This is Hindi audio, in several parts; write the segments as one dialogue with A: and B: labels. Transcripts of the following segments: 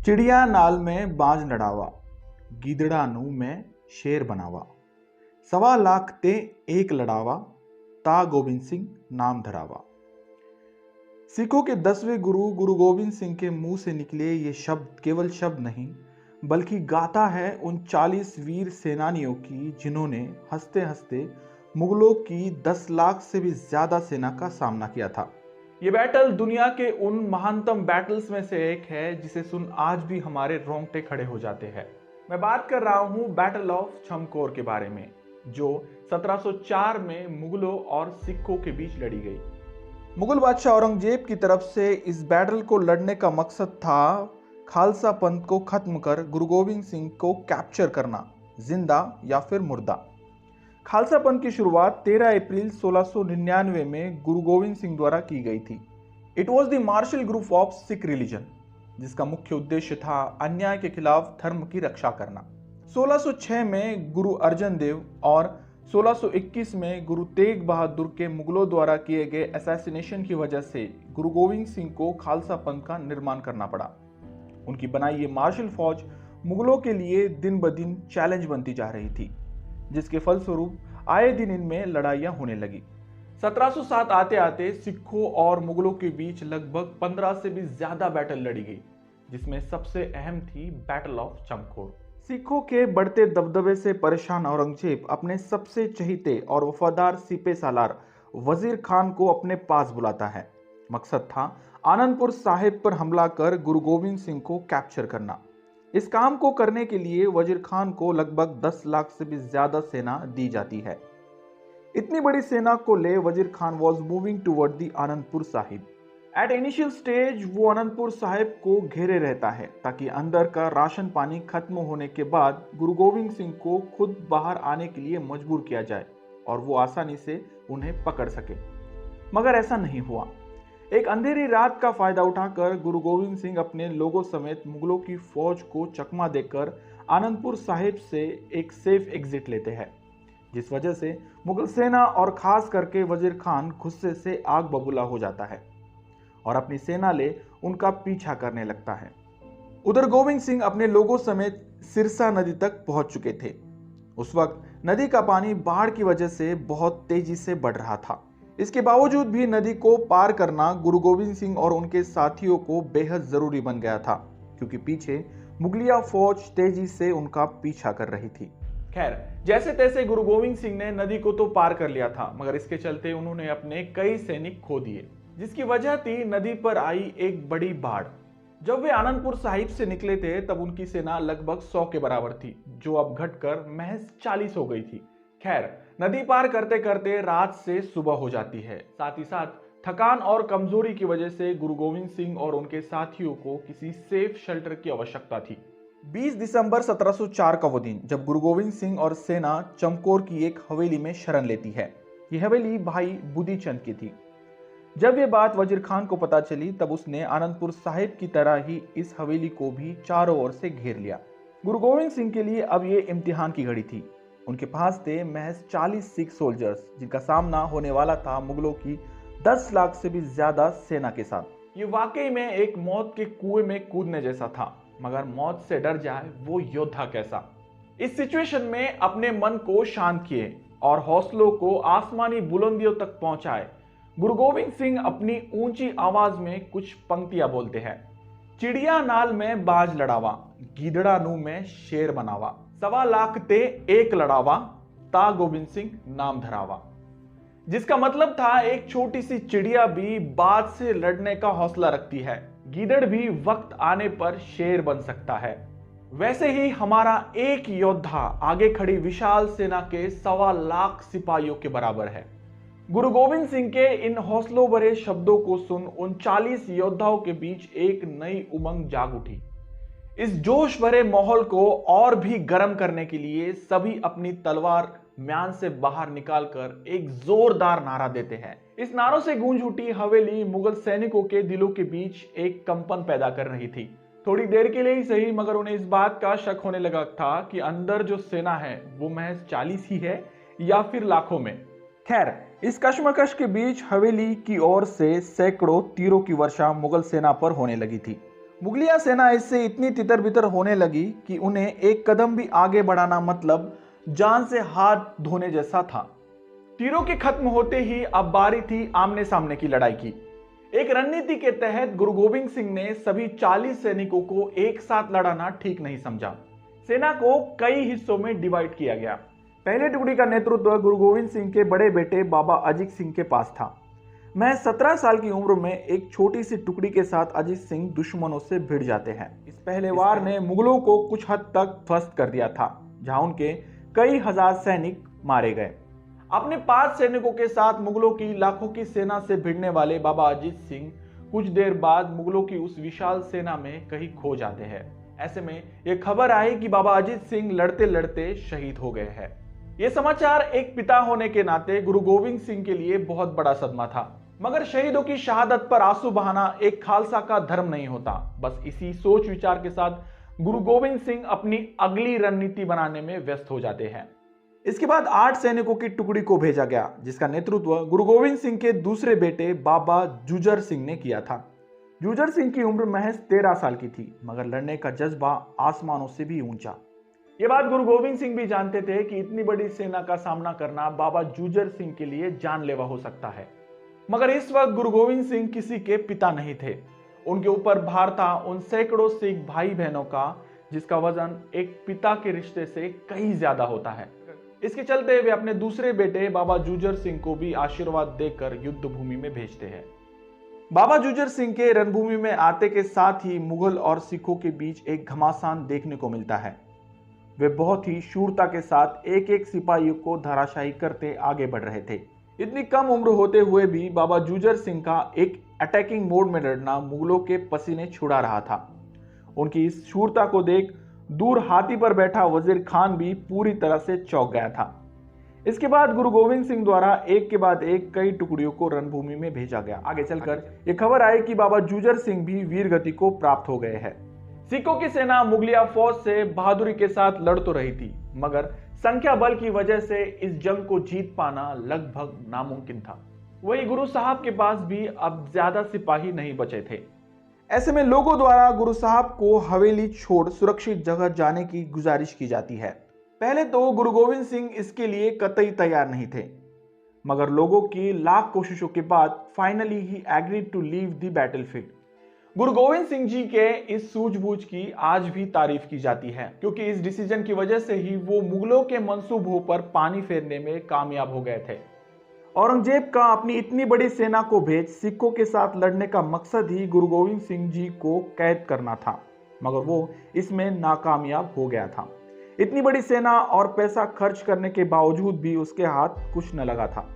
A: चिड़िया नाल में बाज लड़ावा, गीदड़ा नू में शेर बनावा। 1.25 लाख ते एक लड़ावा, ता गोविंद सिंह नाम धरावा। सिखों के 10वें गुरु गुरु गोविंद सिंह के मुंह से निकले ये शब्द केवल शब्द नहीं, बल्कि गाथा है उन 40 वीर सेनानियों की जिन्होंने हंसते हंसते मुगलों की 10 लाख से भी ज्यादा सेना का सामना किया था। ये बैटल दुनिया के उन महानतम बैटल्स में से एक है जिसे सुन आज भी हमारे रोंगटे खड़े हो जाते हैं। मैं बात कर रहा हूं बैटल ऑफ चमकौर के बारे में, जो 1704 में मुगलों और सिखों के बीच लड़ी गई। मुगल बादशाह औरंगजेब की तरफ से इस बैटल को लड़ने का मकसद था खालसा पंथ को खत्म कर गुरु गोविंद सिंह को कैप्चर करना, जिंदा या फिर मुर्दा। खालसा पंथ की शुरुआत 13 अप्रैल 1699 में गुरु गोविंद सिंह द्वारा की गई थी। It was the martial group of Sikh religion, जिसका मुख्य उद्देश्य था अन्याय के खिलाफ धर्म की रक्षा करना। 1606 में गुरु अर्जन देव और 1621 में गुरु तेग बहादुर के मुगलों द्वारा किए गए असैसिनेशन की वजह से गुरु गोविंद सिंह को खालसा पंथ का निर्माण करना पड़ा। उनकी बनाई ये मार्शल फौज मुगलों के लिए दिन ब दिन चैलेंज बनती जा रही थी, जिसके फलस्वरूप आए दिन इनमें लड़ाइयां होने लगी। 1707 आते आते सिखों और मुगलों के बीच लगभग 15 से भी ज्यादा बैटल लड़ी गई, जिसमें सबसे अहम थी बैटल ऑफ चमकौर। सिखों के बढ़ते दबदबे से परेशान औरंगजेब अपने सबसे चहीते और वफादार सिपे सालार वजीर खान को अपने पास बुलाता है। मकसद था आनंदपुर साहिब पर हमला कर गुरु गोविंद सिंह को कैप्चर करना। इस काम को करने के लिए वजीर खान को लगभग 10 लाख से भी ज्यादा सेना दी जाती है। इतनी बड़ी सेना को ले Wazir Khan was moving toward the Anandpur Sahib. At initial stage वो आनंदपुर साहिब को घेरे रहता है ताकि अंदर का राशन पानी खत्म होने के बाद गुरु गोविंद सिंह को खुद बाहर आने के लिए मजबूर किया जाए और वो आसानी से उन्हें पकड़ सके। मगर ऐसा नहीं हुआ। एक अंधेरी रात का फायदा उठाकर गुरु गोविंद सिंह अपने लोगों समेत मुगलों की फौज को चकमा देकर आनंदपुर साहिब से एक सेफ एग्जिट लेते हैं, जिस वजह से मुगल सेना और खास करके वजीर खान गुस्से से आग बबूला हो जाता है और अपनी सेना ले उनका पीछा करने लगता है। उधर गोविंद सिंह अपने लोगों समेत सिरसा नदी तक पहुंच चुके थे। उस वक्त नदी का पानी बाढ़ की वजह से बहुत तेजी से बढ़ रहा था। इसके बावजूद भी नदी को पार करना गुरु गोविंद सिंह और उनके साथियों को बेहद जरूरी बन गया था, क्योंकि पीछे मुगलिया फौज तेजी से उनका पीछा कर रही थी। खैर, जैसे तैसे गुरु गोविंद सिंह ने नदी को तो पार कर लिया था, मगर इसके चलते उन्होंने अपने कई सैनिक खो दिए, जिसकी वजह थी नदी पर आई एक बड़ी बाढ़। जब वे आनंदपुर साहिब से निकले थे तब उनकी सेना लगभग 100 के बराबर थी, जो अब घटकर महज 40 हो गई थी। खैर, नदी पार करते करते रात से सुबह हो जाती है। साथ ही साथ थकान और कमजोरी की वजह से गुरु गोविंद सिंह और उनके साथियों को किसी सेफ शेल्टर की आवश्यकता थी। 20 दिसंबर 1704 का वो दिन जब गुरु गोविंद सिंह और सेना चमकौर की एक हवेली में शरण लेती है। ये हवेली भाई बुद्धि चंद की थी। जब ये बात वजीर खान को पता चली तब उसने आनंदपुर साहिब की तरह ही इस हवेली को भी चारों ओर से घेर लिया। गुरु गोविंद सिंह के लिए अब ये इम्तिहान की घड़ी थी। उनके पास थे महज 40 सिख सोल्जर्स, जिनका सामना होने वाला था मुगलों की 10 लाख से भी ज्यादा सेना के साथ। ये वाकई में एक मौत के कुएं में कूदने जैसा था, मगर मौत से डर जाए वो योद्धा कैसा। इस सिचुएशन में अपने मन को शांत किए और हौसलों को आसमानी बुलंदियों तक पहुंचाए गुरु गोविंद सिंह अपनी ऊंची आवाज में कुछ पंक्तियां बोलते हैं। चिड़िया नाल में बाज लड़ावा, गीदड़ा नू में शेर बनावा। 1.25 लाख ते एक लड़ावा, ता गोविंद सिंह नाम धरावा। जिसका मतलब था एक छोटी सी चिड़िया भी बाज से लड़ने का हौसला रखती है, गीदड़ भी वक्त आने पर शेर बन सकता है। वैसे ही हमारा एक योद्धा आगे खड़ी विशाल सेना के 1.25 लाख सिपाहियों के बराबर है। गुरु गोविंद सिंह के इन हौसलों भरे शब्दों को सुन उन 40 योद्धाओं के बीच एक नई उमंग जाग उठी। इस जोश भरे माहौल को और भी गर्म करने के लिए सभी अपनी तलवार म्यान से बाहर निकालकर एक जोरदार नारा देते हैं। इस नारों से गूंज उठी हवेली मुगल सैनिकों के दिलों के बीच एक कंपन पैदा कर रही थी। थोड़ी देर के लिए ही सही, मगर उन्हें इस बात का शक होने लगा था कि अंदर जो सेना है वो महज 40 ही है या फिर लाखों में। खैर, इस कश्मकश के बीच हवेली की ओर से सैकड़ों तीरों की वर्षा मुगल सेना पर होने लगी थी। मुगलिया सेना इससे इतनी तितर बितर होने लगी कि उन्हें एक कदम भी आगे बढ़ाना मतलब जान से हाथ धोने जैसा था। तीरों के खत्म होते ही अब बारी थी आमने सामने की लड़ाई की। एक रणनीति के तहत गुरु गोविंद सिंह ने सभी 40 सैनिकों को एक साथ लड़ाना ठीक नहीं समझा। सेना को कई हिस्सों में डिवाइड किया गया। पहले टुकड़ी का नेतृत्व गुरु गोविंद सिंह के बड़े बेटे बाबा अजीत सिंह के पास था। मैं 17 साल की उम्र में एक छोटी सी टुकड़ी के साथ अजीत सिंह दुश्मनों से भिड़ जाते हैं। इस पहले वार ने मुगलों को कुछ हद तक ध्वस्त कर दिया था, जहां उनके कई हजार सैनिक मारे गए। अपने 5 सैनिकों के साथ मुगलों की लाखों की सेना से भिड़ने वाले बाबा अजीत सिंह कुछ देर बाद मुगलों की उस विशाल सेना में कहीं खो जाते हैं। ऐसे में यह खबर आई कि बाबा अजीत सिंह लड़ते लड़ते शहीद हो गए हैं। यह समाचार एक पिता होने के नाते गुरु गोविंद सिंह के लिए बहुत बड़ा सदमा था। मगर शहीदों की शहादत पर आंसू बहाना एक खालसा का धर्म नहीं होता। बस इसी सोच विचार के साथ गुरु गोविंद सिंह अपनी अगली रणनीति बनाने में व्यस्त हो जाते हैं। इसके बाद 8 सैनिकों की टुकड़ी को भेजा गया, जिसका नेतृत्व गुरु गोविंद सिंह के दूसरे बेटे बाबा जुजर सिंह ने किया था। जुजर सिंह की उम्र महज 13 साल की थी, मगर लड़ने का जज्बा आसमानों से भी ऊंचा। ये बात गुरु गोविंद सिंह भी जानते थे कि इतनी बड़ी सेना का सामना करना बाबा जुजर सिंह के लिए जानलेवा हो सकता है। मगर इस वक्त गुरु गोविंद सिंह किसी के पिता नहीं थे। उनके ऊपर भार था उन सैकड़ों सिख भाई बहनों का, जिसका वजन एक पिता के रिश्ते से कहीं ज्यादा होता है। इसके चलते वे अपने दूसरे बेटे बाबा जुजर सिंह को भी आशीर्वाद देकर युद्ध भूमि में भेजते हैं। बाबा जुजर सिंह के रणभूमि में आते के साथ ही मुगल और सिखों के बीच एक घमासान देखने को मिलता है। वे बहुत ही शूरता के साथ एक एक सिपाही को धराशायी करते आगे बढ़ रहे थे। इतनी कम उम्र होते हुए भी बाबा जुजर सिंह का एक अटैकिंग मोड में लड़ना मुगलों के पसीने छुड़ा रहा था। उनकी इस शूरता को देख दूर हाथी पर बैठा वजीर खान भी पूरी तरह से चौंक गया था। इसके बाद गुरु गोविंद सिंह द्वारा एक के बाद एक कई टुकड़ियों को रणभूमि में भेजा गया। आगे चलकर यह खबर आई कि बाबा जुजर सिंह भी वीर गति को प्राप्त हो गए हैं। सिखों की सेना मुगलिया फौज से बहादुरी के साथ लड़ तो रही थी, मगर संख्या बल की वजह से इस जंग को जीत पाना लगभग नामुमकिन था। वही गुरु साहब के पास भी अब ज्यादा सिपाही नहीं बचे थे। ऐसे में लोगों द्वारा गुरु साहब को हवेली छोड़ सुरक्षित जगह जाने की गुजारिश की जाती है। पहले तो गुरु गोविंद सिंह इसके लिए कतई तैयार नहीं थे, मगर लोगों की लाख कोशिशों के बाद फाइनली ही agreed to leave the battlefield. Guru Gobind Singh ji के इस सूझबूझ की आज भी तारीफ की जाती है, क्योंकि इस डिसीजन की वजह से ही वो मुगलों के मंसूबों पर पानी फेरने में कामयाब हो गए थे। औरंगजेब का अपनी इतनी बड़ी सेना को भेज सिखों के साथ लड़ने का मकसद ही गुरु गोविंद सिंह जी को कैद करना था, मगर वो इसमें नाकामयाब हो गया था। इतनी बड़ी सेना और पैसा खर्च करने के बावजूद भी उसके हाथ कुछ न लगा था।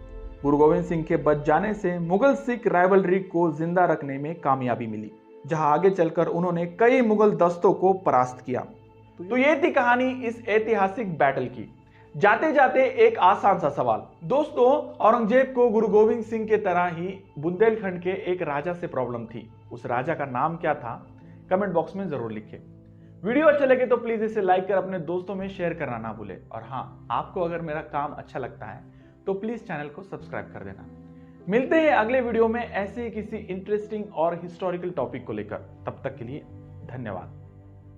A: गुरु गोविंद सिंह के बच जाने से मुगल सिख राइवलरी को जिंदा रखने में कामयाबी मिली, जहां आगे चलकर उन्होंने कई मुगल दस्तों को परास्त किया। तो ये थी कहानी इस ऐतिहासिक बैटल की। जाते जाते एक आसान सा सवाल दोस्तों, औरंगजेब को गुरु गोविंद सिंह के तरह ही बुंदेलखंड के एक राजा से प्रॉब्लम थी। उस राजा का नाम क्या था? कमेंट बॉक्स में जरूर लिखें। वीडियो अच्छा लगे तो प्लीज इसे लाइक कर अपने दोस्तों में शेयर करना ना भूले। और हाँ, आपको अगर मेरा काम अच्छा लगता है तो प्लीज चैनल को सब्सक्राइब कर देना। मिलते हैं अगले वीडियो में ऐसे ही किसी इंटरेस्टिंग और हिस्टोरिकल टॉपिक को लेकर। तब तक के लिए धन्यवाद।